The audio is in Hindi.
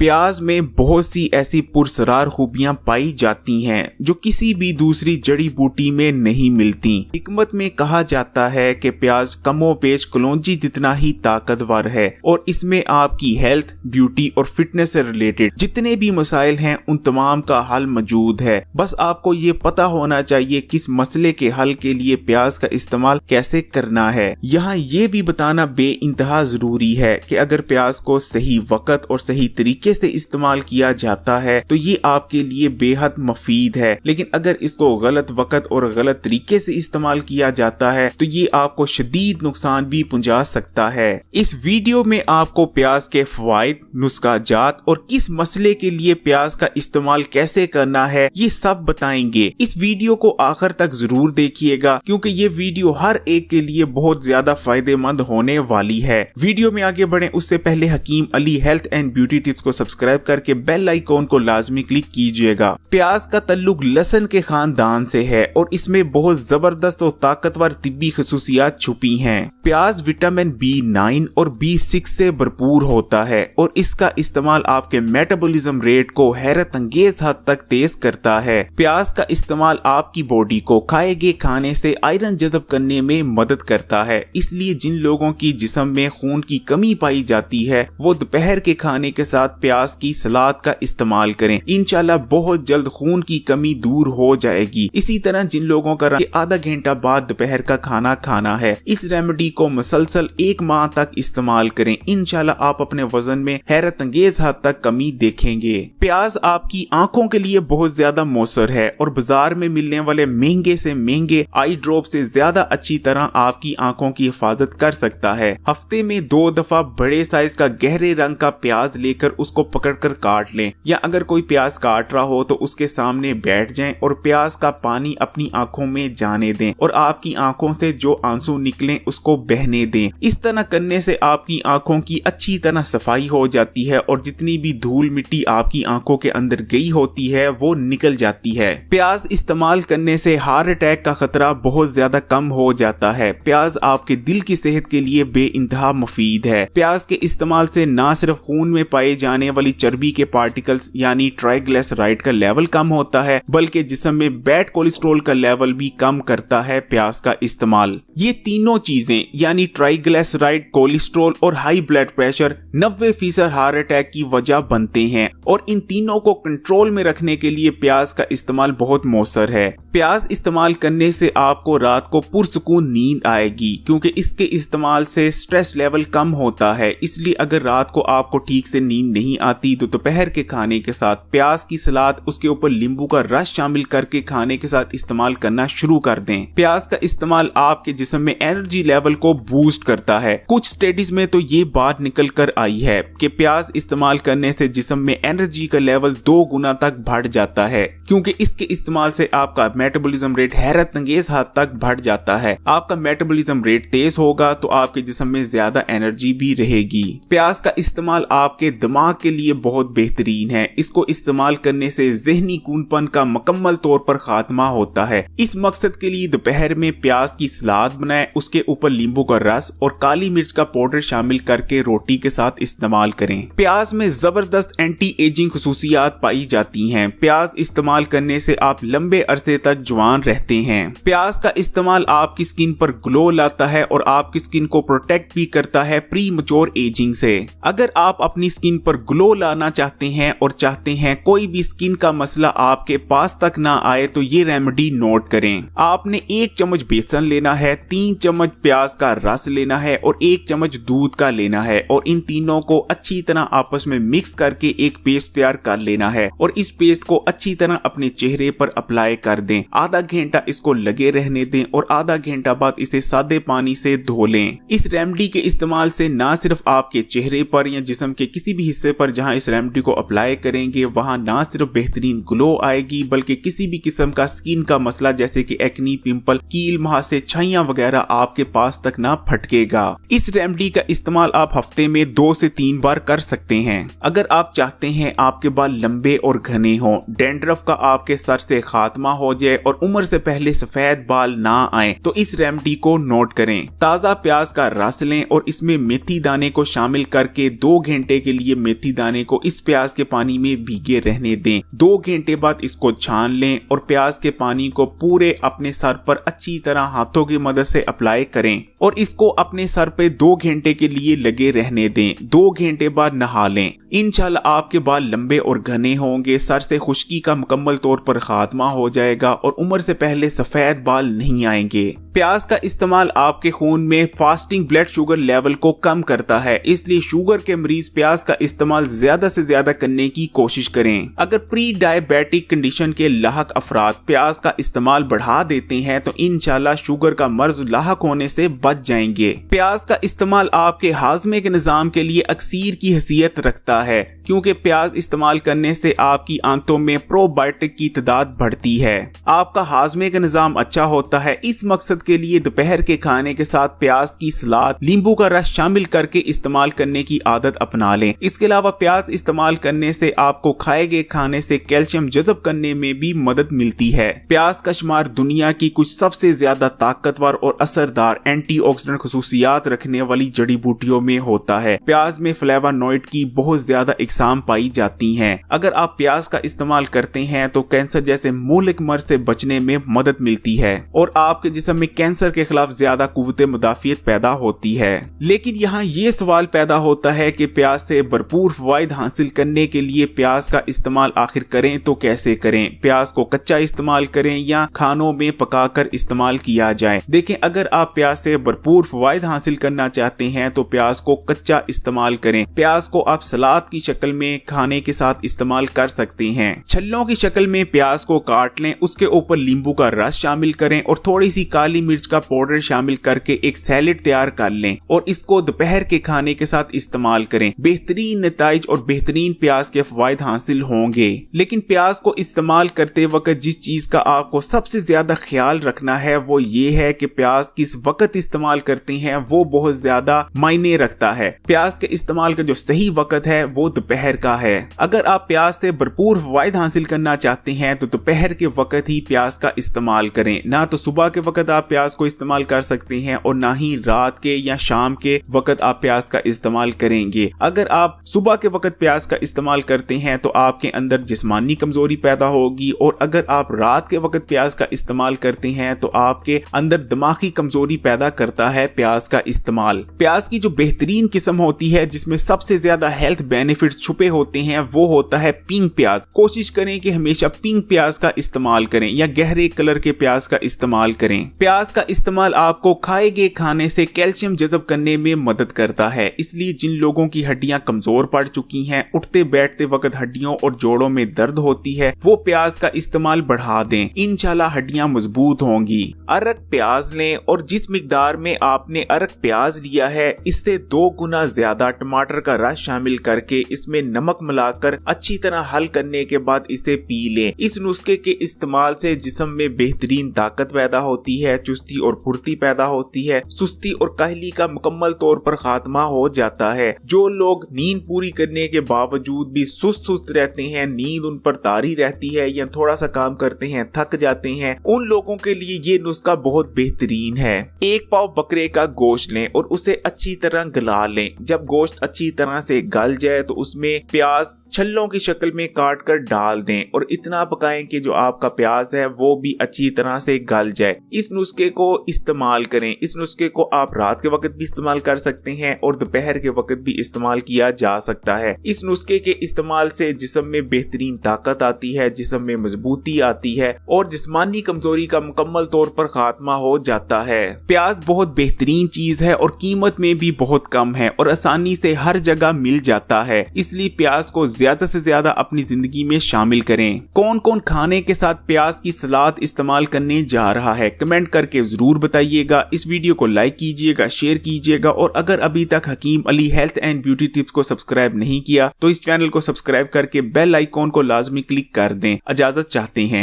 प्याज में बहुत सी ऐसी पुरस्रार खूबियां पाई जाती हैं जो किसी भी दूसरी जड़ी बूटी में नहीं मिलती। हिकमत में कहा जाता है कि प्याज कमोबेश कलौंजी जितना ही ताकतवर है और इसमें आपकी हेल्थ, ब्यूटी और फिटनेस से रिलेटेड जितने भी मसाइल हैं उन तमाम का हल मौजूद है। बस आपको ये पता होना चाहिए किस मसले के हल के लिए प्याज का इस्तेमाल कैसे करना है। यहाँ ये भी बताना बेइंतहा जरूरी है कि अगर प्याज को सही वक्त और सही तरीके से इस्तेमाल किया जाता है तो ये आपके लिए बेहद मुफीद है, लेकिन अगर इसको गलत वक्त और गलत तरीके से इस्तेमाल किया जाता है तो ये आपको शदीद नुकसान भी पहुंचा सकता है। इस वीडियो में आपको प्याज के फवाइद, नुस्खा जात और किस मसले के लिए प्याज का इस्तेमाल कैसे करना है ये सब बताएंगे। इस वीडियो को आखिर तक जरूर देखिएगा क्योंकि ये वीडियो हर एक के लिए बहुत ज्यादा फायदेमंद होने वाली है। वीडियो में आगे बढ़े उससे पहले Hakeem Ali health and beauty tips को सब्सक्राइब करके बेल आइकॉन को लाजमी क्लिक कीजिएगा। प्याज का ताल्लुक लहसुन के खानदान से है और इसमें बहुत जबरदस्त और ताकतवर तिब्बी खसूसियात छुपी हैं। प्याज विटामिन B9 और B6 से भरपूर होता है और इसका इस्तेमाल आपके मेटाबॉलिज्म रेट को हैरत अंगेज हद तक तेज करता है। प्याज का इस्तेमाल आपकी बॉडी को खाए गए खाने से आयरन जज़ब करने में मदद करता है, इसलिए जिन लोगों की जिस्म में खून की कमी पाई जाती है वो दोपहर के खाने के साथ प्याज की सलाद का इस्तेमाल करें। इंशाल्लाह बहुत जल्द खून की कमी दूर हो जाएगी। इसी तरह जिन लोगों का आधा घंटा बाद दोपहर का खाना खाना है, इस रेमेडी को मुसलसल 1 माह तक इस्तेमाल करें। इंशाल्लाह आप अपने वजन में हैरत अंगेज हद तक कमी देखेंगे। प्याज आपकी आंखों के लिए बहुत ज्यादा मौसर है और बाजार में मिलने वाले महंगे से महंगे आई ड्रॉप से ज्यादा अच्छी तरह आपकी आंखों की हिफाजत कर सकता है। हफ्ते में 2 दफा बड़े साइज का गहरे रंग का प्याज लेकर उसको पकड़कर काट लें, या अगर कोई प्याज काट रहा हो तो उसके सामने बैठ जाएं और प्याज का पानी अपनी आंखों में जाने दें और आपकी आंखों से जो आंसू निकलें उसको बहने दें। इस तरह करने से आपकी आंखों की अच्छी तरह सफाई हो जाती है और जितनी भी धूल मिट्टी आपकी आंखों के अंदर गई होती है वो निकल जाती है। प्याज इस्तेमाल करने से हार्ट अटैक का खतरा बहुत ज्यादा कम हो जाता है। प्याज आपके दिल की सेहत के लिए बेइंतहा मुफीद है। प्याज के इस्तेमाल से न सिर्फ खून में पाए जाने वाली चर्बी के पार्टिकल्स यानी ट्राइग्लिसराइड का लेवल कम होता है बल्कि जिस्म में बैड कोलेस्ट्रॉल का लेवल भी कम करता है प्याज का इस्तेमाल। ये तीनों चीजें यानी ट्राइग्लिसराइड, कोलेस्ट्रॉल और high blood pressure 90% heart attack की वजह बनते हैं और इन तीनों को कंट्रोल में रखने के लिए प्याज का इस्तेमाल बहुत मौसर है। प्याज इस्तेमाल करने से आपको रात को पुरसुकून नींद आएगी क्योंकि इसके इस्तेमाल से स्ट्रेस लेवल कम होता है। इसलिए अगर रात को आपको ठीक से नींद नहीं आती तो दोपहर के खाने के साथ प्याज की सलाद, उसके ऊपर नींबू का रस शामिल करके खाने के साथ इस्तेमाल करना शुरू कर दें। प्याज का इस्तेमाल आपके जिस्म में एनर्जी लेवल को बूस्ट करता है। कुछ स्टडीज में तो ये बात निकल कर आई है कि प्याज इस्तेमाल करने से जिस्म में एनर्जी का लेवल 2 गुना तक बढ़ जाता है क्योंकि इसके इस्तेमाल से आपका मेटाबॉलिज्म रेट हैरत अंगेज हद तक बढ़ जाता है। आपका मेटाबॉलिज्म रेट तेज होगा तो आपके जिस्म में ज्यादा एनर्जी भी रहेगी। प्याज का इस्तेमाल आपके दिमाग के लिए बहुत बेहतरीन है। इसको इस्तेमाल करने से ज़हनी कूनपन का मुकम्मल तौर पर खात्मा होता है। इस मकसद के लिए दोपहर में प्याज की सलाद बनाएं, उसके ऊपर नींबू का रस और काली मिर्च का पाउडर शामिल करके रोटी के साथ इस्तेमाल करें। प्याज में जबरदस्त एंटी एजिंग खुसूसियात पाई जाती हैं। प्याज इस्तेमाल करने से आप लंबे अरसे तक जवान रहते हैं। प्याज का इस्तेमाल आपकी स्किन पर ग्लो लाता है और आपकी स्किन को प्रोटेक्ट भी करता है प्री मैच्योर एजिंग से। अगर आप अपनी स्किन पर ग्लो लाना चाहते हैं और चाहते हैं कोई भी स्किन का मसला आपके पास तक ना आए तो ये रेमेडी नोट करें। आपने 1 चम्मच बेसन लेना है, 3 चम्मच प्याज का रस लेना है और 1 चम्मच दूध का लेना है और इन तीनों को अच्छी तरह आपस में मिक्स करके एक पेस्ट तैयार कर लेना है और इस पेस्ट को अच्छी तरह अपने चेहरे पर अप्लाई कर दें। आधा घंटा इसको लगे रहने दें और आधा घंटा बाद इसे सादे पानी से धो लें। इस रेमेडी के इस्तेमाल से न सिर्फ आपके चेहरे पर या जिस्म के किसी भी हिस्से पर जहां इस रेमेडी को अप्लाई करेंगे वहां न सिर्फ बेहतरीन ग्लो आएगी बल्कि किसी भी किस्म का स्किन का मसला जैसे कि एक्नी, पिंपल, कील, मुहासे, छाइयां वगैरह आपके पास तक ना फटकेगा। इस रेमेडी का इस्तेमाल आप हफ्ते में 2 से 3 बार कर सकते हैं। अगर आप चाहते हैं आपके बाल लंबे और घने हों, डैंड्रफ का आपके सर से खात्मा हो जाए और उम्र से पहले सफेद बाल ना आए तो इस रेमेडी को नोट करें। ताज़ा प्याज का रस लें और इसमें मेथी दाने को शामिल करके 2 घंटे के लिए मेथी मेथी दाने को इस प्याज के पानी में भीगे रहने दें। 2 घंटे बाद इसको छान लें और प्याज के पानी को पूरे अपने सर पर अच्छी तरह हाथों की मदद से अप्लाई करें और इसको अपने सर पे 2 घंटे के लिए लगे रहने दें। 2 घंटे बाद नहा लें। इंशाल्लाह आपके बाल लंबे और घने होंगे, सर से खुश्की का मुकम्मल तौर पर खात्मा हो जाएगा और उम्र से पहले सफेद बाल नहीं आएंगे। प्याज का इस्तेमाल आपके खून में फास्टिंग ब्लड शुगर लेवल को कम करता है, इसलिए शुगर के मरीज प्याज का इस्तेमाल ज्यादा से ज्यादा करने की कोशिश करें। अगर प्री डायबिटिक कंडीशन के लाहक अफराद प्याज का इस्तेमाल बढ़ा देते हैं तो इंशाल्लाह शुगर का मर्ज लाहक होने से बच जाएंगे। प्याज का इस्तेमाल आपके हाजमे के निजाम के लिए अक्सीर की हैसियत रखता है, क्योंकि प्याज इस्तेमाल करने से आपकी आंतों में प्रोबायोटिक की तादाद बढ़ती है, आपका हाजमे का निजाम अच्छा होता है। इस मकसद के लिए दोपहर के खाने के साथ प्याज की सलाद, नींबू का रस शामिल करके इस्तेमाल करने की आदत अपना लें। इसके अलावा प्याज इस्तेमाल करने से आपको खाए गए खाने से कैल्शियम जज़ब करने में भी मदद मिलती है। प्याज का शुमार दुनिया की कुछ सबसे ज्यादा ताकतवर और असरदार एंटीऑक्सीडेंट खुसूसियात रखने वाली जड़ी बूटियों में होता है। प्याज में फ्लेवोनॉइड की बहुत ज्यादा इकसाम पाई जाती हैं। अगर आप प्याज का इस्तेमाल करते हैं तो कैंसर जैसे मूलिक मर्ज से बचने में मदद मिलती है और आपके जिस्म में कैंसर के खिलाफ ज्यादा कुव्वत मुदाफियत पैदा होती है। लेकिन यहाँ ये सवाल पैदा होता है कि प्याज से भरपूर फवाइद हासिल करने के लिए प्याज का इस्तेमाल आखिर करें तो कैसे करें? प्याज को कच्चा इस्तेमाल करें या खानों में पकाकर इस्तेमाल किया जाए? देखें, अगर आप प्याज से भरपूर फवाइद हासिल करना चाहते हैं तो प्याज को कच्चा इस्तेमाल करें। प्याज को आप सलाद की शक्ल में खाने के साथ इस्तेमाल कर सकते हैं। छल्लों की शक्ल में प्याज को काट लें, उसके ऊपर नींबू का रस शामिल करें और थोड़ी सी काली मिर्च का पाउडर शामिल करके एक सैलेड तैयार कर लें और इसको दोपहर के खाने के साथ इस्तेमाल करें। बेहतरीन नताइज और बेहतरीन प्याज के फवाइद हासिल होंगे। लेकिन प्याज को इस्तेमाल करते वक्त जिस चीज का आपको सबसे ज्यादा ख्याल रखना है वो ये है कि प्याज किस वक्त इस्तेमाल करते हैं वो बहुत ज्यादा मायने रखता है। प्याज के इस्तेमाल का जो सही वक्त है वो दोपहर का है। अगर आप प्याज से भरपूर फवाइद हासिल करना चाहते हैं तो दोपहर के वक्त ही प्याज का इस्तेमाल करें। ना तो सुबह के वक्त आप प्याज को इस्तेमाल कर सकते हैं और ना ही रात के या शाम के वक्त आप प्याज का इस्तेमाल करेंगे। अगर आप सुबह के वक्त प्याज का इस्तेमाल करते हैं तो आपके अंदर जिस्मानी कमजोरी पैदा होगी और अगर आप रात के वक्त प्याज का इस्तेमाल करते हैं तो आपके अंदर दिमागी कमजोरी पैदा करता है प्याज का इस्तेमाल। प्याज की जो बेहतरीन किस्म होती है जिसमें सबसे ज्यादा हेल्थ बेनिफिट्स छुपे होते हैं वो होता है पिंक प्याज। कोशिश करें कि हमेशा पिंक प्याज का इस्तेमाल करें या गहरे कलर के प्याज का इस्तेमाल करें। प्याज का इस्तेमाल आपको खाए गए खाने से कैल्शियम जज़ब करने में मदद करता है, इसलिए जिन लोगों की हड्डियां कमजोर पड़ चुकी हैं, उठते बैठते वक्त हड्डियों और जोड़ों में दर्द होती है, वो प्याज का इस्तेमाल बढ़ा दें। इंशाल्लाह हड्डियां मजबूत होंगी। अरक प्याज लें और जिस मिकदार में आपने अरक प्याज लिया है इससे 2 गुना ज्यादा टमाटर का रस शामिल करके इसमें नमक मिलाकर अच्छी तरह हल करने के बाद इसे पी लें। इस नुस्खे के इस्तेमाल से जिस्म में बेहतरीन ताकत पैदा होती है, चुस्ती और फुर्ती पैदा होती है, सुस्ती और काहली का मुकम्मल तौर पर खात्मा हो जाता है। जो लोग नींद पूरी करने के बावजूद भी सुस्त रहते हैं, नींद उन पर तारी रहती है या थोड़ा सा काम करते हैं थक जाते हैं, उन लोगों के लिए ये नुस्खा बहुत बेहतरीन है। 1 पाव बकरे का गोश्त लें और उसे अच्छी तरह गला लें। जब गोश्त अच्छी तरह से गल जाए तो उसमें प्याज छल्लों की शक्ल में काट कर डाल दें और इतना पकाएं कि जो आपका प्याज है वो भी अच्छी तरह से गल जाए। इस नुस्खे को इस्तेमाल करें। इस नुस्खे को आप रात के वक्त भी इस्तेमाल कर सकते हैं और दोपहर के वक्त भी इस्तेमाल किया जा सकता है। इस नुस्खे के इस्तेमाल से जिस्म में बेहतरीन ताकत आती है, जिस्म में मजबूती आती है और जिस्मानी कमजोरी का मुकम्मल तौर पर खात्मा हो जाता है। प्याज बहुत बेहतरीन चीज है और कीमत में भी बहुत कम है और आसानी से हर जगह मिल जाता है, इसलिए प्याज को ज्यादा से ज्यादा अपनी जिंदगी में शामिल करें। कौन कौन खाने के साथ प्याज की सलाद इस्तेमाल करने जा रहा है कमेंट करके जरूर बताइएगा। इस वीडियो को लाइक कीजिएगा, शेयर कीजिएगा और अगर अभी तक Hakeem Ali health and beauty tips को सब्सक्राइब नहीं किया तो इस चैनल को सब्सक्राइब करके बेल आइकॉन को लाजमी क्लिक कर दें। इजाजत चाहते हैं।